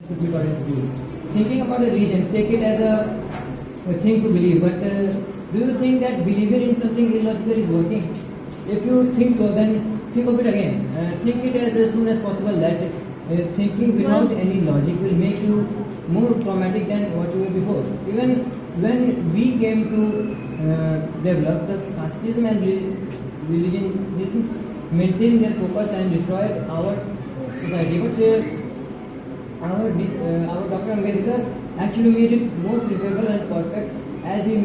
to be taught in school. Thinking about a religion, take it as a thing to believe, but do you think that believing in something illogical is working? If you think so, then think of it again. Think it as soon as possible that thinking without any logic will make you more traumatic than what you were before. Even when we came to develop the casteism and religionism, maintained their focus and destroyed our society. But our Dr. Ambedkar actually made it more preferable and perfect as he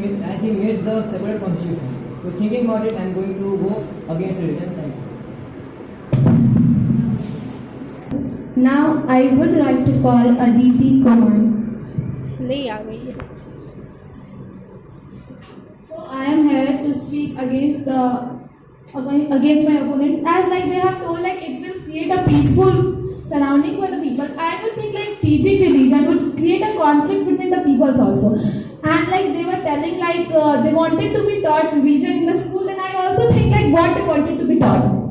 made the separate constitution. So thinking about it, I am going to go against religion. Thank you. Now I would like to call Aditi Kumar. नहीं आ गई है. So I am here to speak against my opponents, as like they have told like it will create a peaceful surrounding for the people. I would think like teaching religion would create a conflict between the peoples also. And like they were telling like they wanted to be taught religion in the school, then I also think like what they wanted to be taught.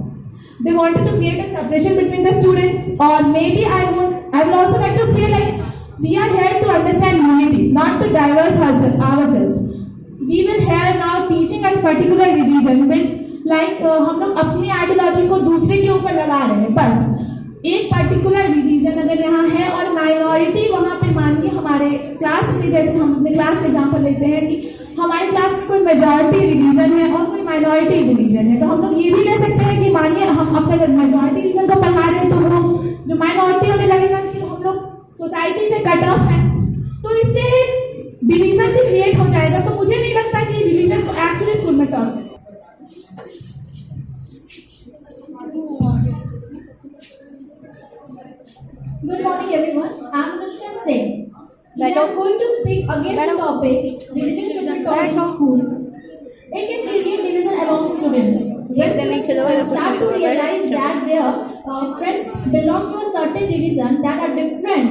They wanted to create a separation between the students, or maybe I will also like to say like we are here to understand unity, not to diverse ourselves. We will here now teaching a particular religion with like हम लोग अपनी ideology को दूसरे के ऊपर लगा रहे हैं. बस एक पर्टिकुलर रिलीजन अगर यहाँ है और माइनॉरिटी वहाँ पे मानिए हमारे क्लास में, जैसे हम अपने क्लास एग्जांपल लेते हैं कि हमारे क्लास में कोई मेजॉरिटी रिलीजन है और कोई माइनॉरिटी रिलीजन है, तो हम लोग ये भी ले सकते हैं कि मानिए हम अपने अगर मेजॉरिटी रिलीजन को पढ़ा रहे हैं तो वो जो माइनॉरिटी होने लगेगा कि हम लोग सोसाइटी से कट ऑफ है, तो इससे डिवीजन भी क्रिएट हो जाएगा. तो मुझे नहीं लगता कि रिलीजन को एक्चुअली स्कूल में तौर पर. Good morning everyone, I am Anushka Singh. We are going to speak against the topic religion should be taught in school. It can create division among students. When students start to realize that their friends belong to a certain religion that are different,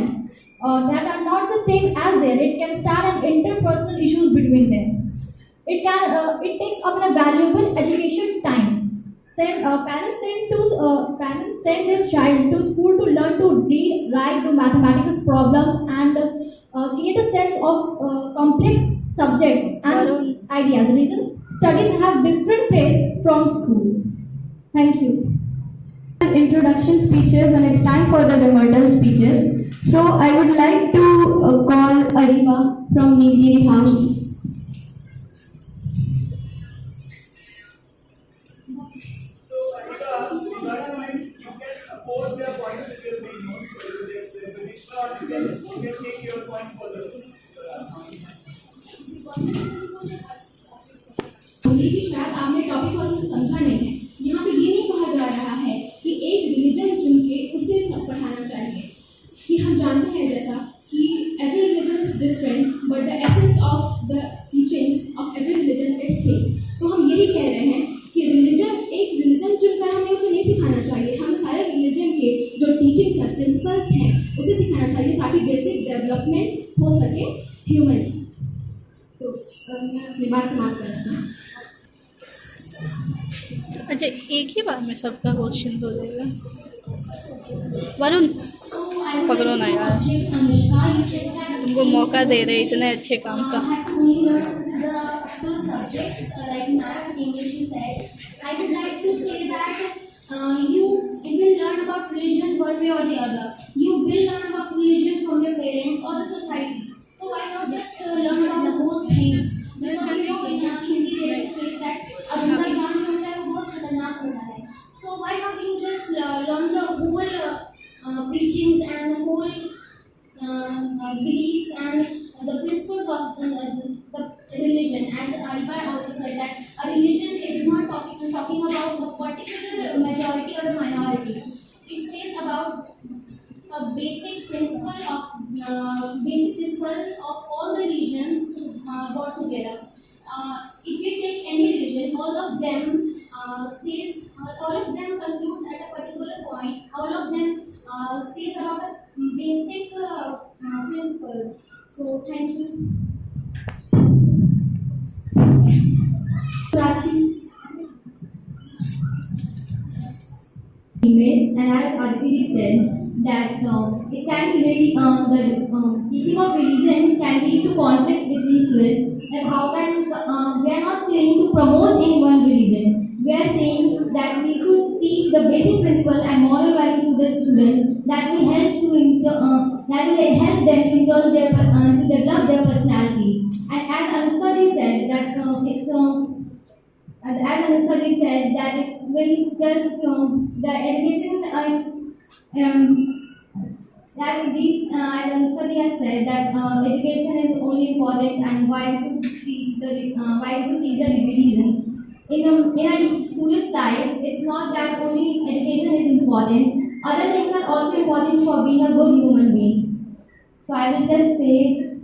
that are not the same as theirs, it can start an interpersonal issues between them. It takes up a valuable education time. Parents send their child to school to learn to read, write, do mathematics problems, and create a sense of complex subjects and ideas. Reasons studies have different pace from school. Thank you. Introduction speeches, and it's time for the rebuttal speeches. So I would like to call Ariba from Nilgiri House. कि शायद आपने topic को अच्छे से समझा नहीं है. यहाँ पे ये नहीं कहा जा रहा है कि एक रिलीजन चुन के उसे सब पढ़ाना चाहिए, कि हम जानते हैं जैसा कि every religion is different but the essence of the teachings of every religion is same. तो हम यही कह रहे हैं कि एक रिलीजन चुनकर हमें उसे नहीं सिखाना चाहिए. हमें सारे रिलीजन के जो टीचिंग्स हैं, प्रिंसिपल्स हैं, उसे सिखाना चाहिए ताकि बेसिक डेवलपमेंट हो सके ह्यूमन. तो मैं अपनी बात समाप्त करना चाहूँ. अच्छा, एक ही बार में सबका क्वेश्चन हो जाएगा. वरुण पकड़ो ना यार, तुमको मौका दे रहे इतने अच्छे काम का. I would like to say that you will learn about religion one way or the other. You will learn about religion from your parents or the society. So why not just learn about the whole thing? Because you know in Hindi there is a phrase that अधूरा ज्ञान जो होता है वो बहुत खतरनाक होता है. So why not you just learn the whole preachings and the whole beliefs and the principles of the religion. As Ariba also said that a religion is not talking about a particular majority or a minority. It says about a basic principle of all the religions brought together. If you take any religion, all of them concludes at a particular point. All of them says about the basic principles. So thank you. And as Aditi said, that it can really the teaching of religion can lead to conflicts between students. That how can we are not trying to promote any one religion. We are saying that we should teach the basic principle and moral values to the students that will help them to indulge their to develop their personality. And as Anushka said that as Anushka said that it will just the education as Anushka has said that education is only important and why we should teach the religion. In a student's life, it's not that only education is important. Other things are also important for being a good human being. So I will just say,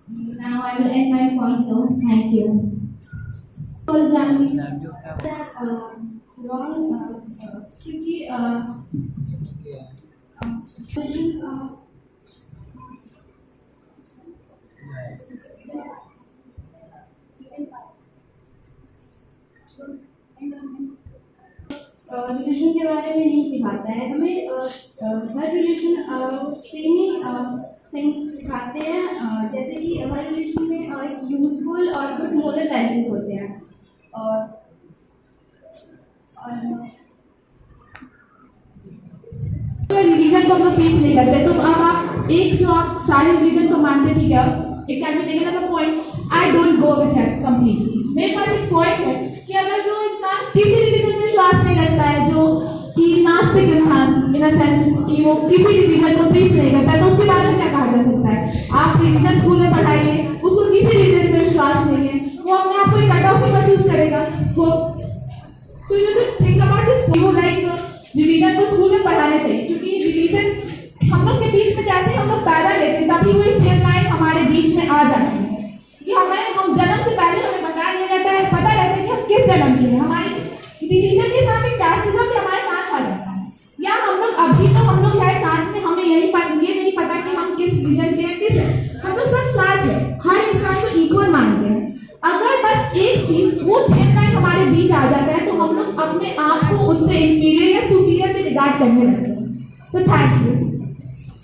now I will end my point here. Thank you. Wrong क्योंकि relation के बारे में नहीं सिखाता है हमें हर relation same ही things सिखाते हैं जैसे कि हर रिलेशन में एक यूजफुल और गुड मोरल वैल्यूज होते हैं और रिलीजन को हम लोग पीच नहीं करते तो अब आप एक जो आप सारे रिलीजन को मानते ठीक है it can be taken as a point I don't go with that completely मेरे पास एक पॉइंट है कि अगर जो इंसान किसी रिलीजन में विश्वास नहीं रखता है जो कि नास्तिक इंसान इन अ सेंस कि वो किसी रिलीजन को प्रीच नहीं करता है तो उसके बारे में क्या कहा जा सकता है आप रिलीजन स्कूल में पढ़ाइए उसको किसी रिलीजन में विश्वास नहीं है वो अपने आप को एक कट ऑफ महसूस करेगा वो so you should think about this you like religion को स्कूल में पढ़ाना चाहिए क्योंकि रिलीजन हम लोग के बीच में जैसे हम लोग पैदा लेते हैं तभी वो एक थिन लाइन हमारे बीच में आ जाती है कि हम जन्म से पहले हमें बता दिया जाता है पता रहता है कि हम किस जन्म के हैं हमारे रिलीजन के साथ एक कास्टिज्म भी हमारे साथ आ जाता है या हम लोग अभी जो हम लोग है साथ में हमें ये नहीं पता कि हम किस रिलीजन के हैं किस हम लोग सब साथ हैं हर इंसान को इक्वल मानते हैं अगर बस एक चीज वो थिन लाइन हमारे बीच आ जाता है तो हम लोग अपने आप को उससे इंफीरियर या सुपीरियर में रिगार्ड करने लगते हैं तो थैंक यू